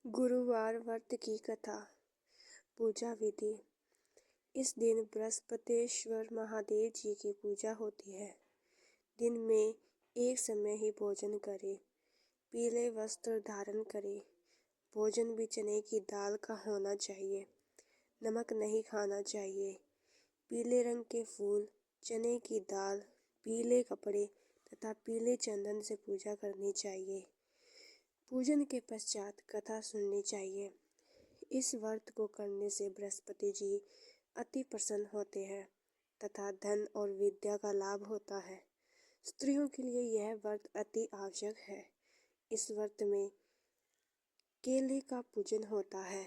गुरुवार व्रत की कथा। पूजा विधि। इस दिन बृहस्पतिश्वर महादेव जी की पूजा होती है। दिन में एक समय ही भोजन करें। पीले वस्त्र धारण करें। भोजन भी चने की दाल का होना चाहिए। नमक नहीं खाना चाहिए। पीले रंग के फूल, चने की दाल, पीले कपड़े तथा पीले चंदन से पूजा करनी चाहिए। पूजन के पश्चात कथा सुननी चाहिए। इस व्रत को करने से बृहस्पति जी अति प्रसन्न होते हैं तथा धन और विद्या का लाभ होता है। स्त्रियों के लिए यह व्रत अति आवश्यक है। इस व्रत में केले का पूजन होता है।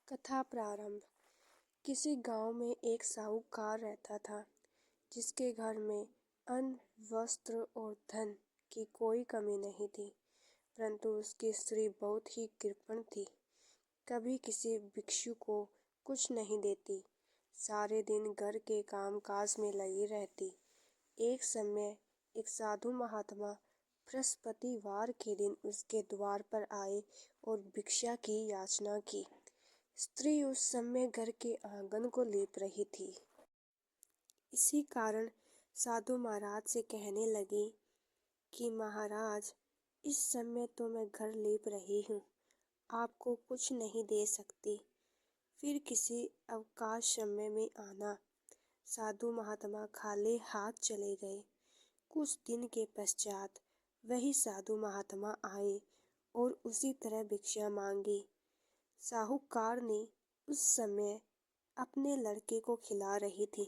कथा प्रारंभ। किसी गांव में एक साहूकार रहता था, जिसके घर में अन्न, वस्त्र और धन की कोई कमी नहीं थी, परंतु उसकी स्त्री बहुत ही कृपण थी। कभी किसी भिक्षु को कुछ नहीं देती, सारे दिन घर के काम काज में लगी रहती। एक समय एक साधु महात्मा बृहस्पतिवार के दिन उसके द्वार पर आए और भिक्षा की याचना की। स्त्री उस समय घर के आंगन को लीप रही थी। इसी कारण साधु महाराज से कहने लगी कि महाराज, इस समय तो मैं घर लीप रही हूँ, आपको कुछ नहीं दे सकती, फिर किसी अवकाश समय में आना। साधु महात्मा खाली हाथ चले गए। कुछ दिन के पश्चात वही साधु महात्मा आए और उसी तरह भिक्षा मांगी। साहूकार ने उस समय अपने लड़के को खिला रही थी।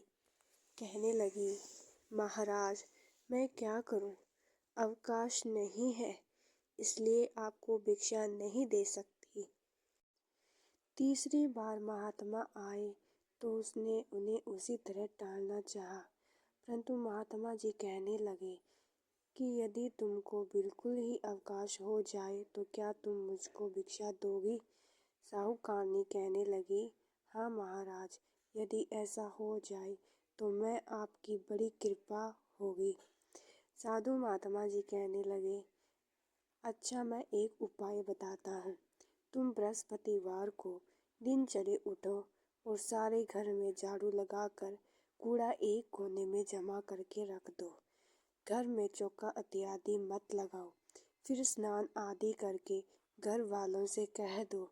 कहने लगी, महाराज, मैं क्या करूं, अवकाश नहीं है, इसलिए आपको भिक्षा नहीं दे सकती। तीसरी बार महात्मा आए तो उसने उन्हें उसी तरह टालना चाहा, परंतु महात्मा जी कहने लगे कि यदि तुमको बिल्कुल ही अवकाश हो जाए तो क्या तुम मुझको भिक्षा दोगी? साहूकारनी कहने लगी, हाँ महाराज, यदि ऐसा हो जाए तो मैं आपकी बड़ी कृपा होगी। साधु महात्मा जी कहने लगे, अच्छा, मैं एक उपाय बताता हूँ। तुम बृहस्पतिवार को दिन चढ़े उठो और सारे घर में झाड़ू लगाकर कूड़ा एक कोने में जमा करके रख दो। घर में चौका इत्यादि मत लगाओ। फिर स्नान आदि करके घर वालों से कह दो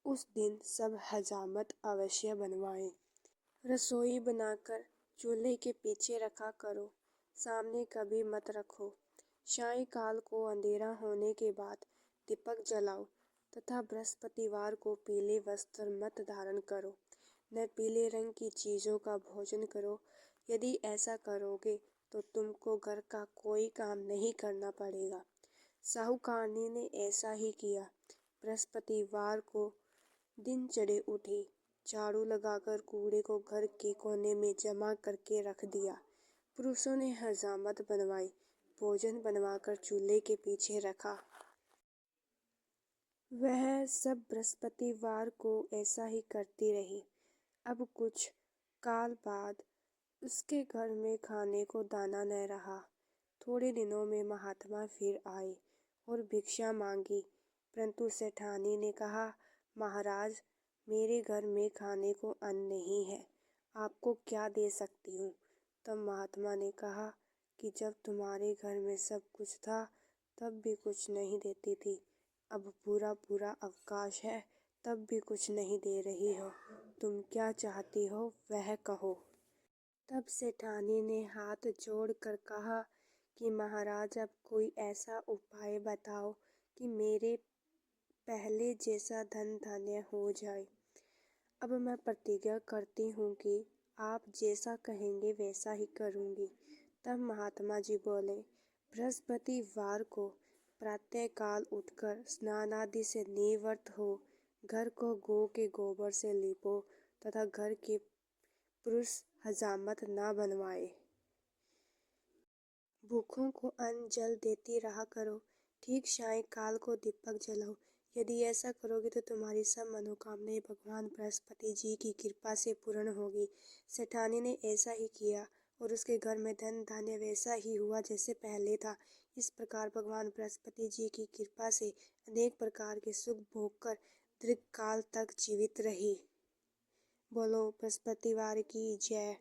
उस दिन सब हजामत अवश्य बनवाएं। रसोई बनाकर चूल्हे के पीछे रखा करो, सामने कभी मत रखो। सायंकाल को अंधेरा होने के बाद दीपक जलाओ तथा बृहस्पतिवार को पीले वस्त्र मत धारण करो, न पीले रंग की चीज़ों का भोजन करो। यदि ऐसा करोगे तो तुमको घर का कोई काम नहीं करना पड़ेगा। साहूकारनी ने ऐसा ही किया। बृहस्पतिवार को दिन चढ़े उठी, झाड़ू लगाकर कूड़े को घर के कोने में जमा करके रख दिया। पुरुषों ने हजामत बनवाई, भोजन बनवाकर चूल्हे के पीछे रखा। वह सब बृहस्पतिवार को ऐसा ही करती रही। अब कुछ काल बाद उसके घर में खाने को दाना न रहा। थोड़े दिनों में महात्मा फिर आए और भिक्षा मांगी, परंतु सेठानी ने कहा, महाराज, मेरे घर में खाने को अन्न नहीं है, आपको क्या दे सकती हूँ? तब महात्मा ने कहा कि जब तुम्हारे घर में सब कुछ था तब भी कुछ नहीं देती थी, अब पूरा पूरा अवकाश है तब भी कुछ नहीं दे रही हो, तुम क्या चाहती हो वह कहो। तब सेठानी ने हाथ जोड़कर कहा कि महाराज, अब कोई ऐसा उपाय बताओ कि मेरे पहले जैसा धन धान्य हो जाए। अब मैं प्रतिज्ञा करती हूँ कि आप जैसा कहेंगे वैसा ही करूँगी। तब महात्मा जी बोले, बृहस्पतिवार को प्रातःकाल उठकर स्नान आदि से निवृत्त हो घर को गौ के गोबर से लीपो तथा घर के पुरुष हजामत ना बनवाए। भूखों को अन्न जल देती रहा करो। ठीक सायंकाल को दीपक जलाओ। यदि ऐसा करोगे तो तुम्हारी सब मनोकामनाएं भगवान बृहस्पति जी की कृपा से पूर्ण होगी। सेठानी ने ऐसा ही किया और उसके घर में धन धान्य वैसा ही हुआ जैसे पहले था। इस प्रकार भगवान बृहस्पति जी की कृपा से अनेक प्रकार के सुख भोग कर दीर्घ काल तक जीवित रही। बोलो बृहस्पतिवार की जय।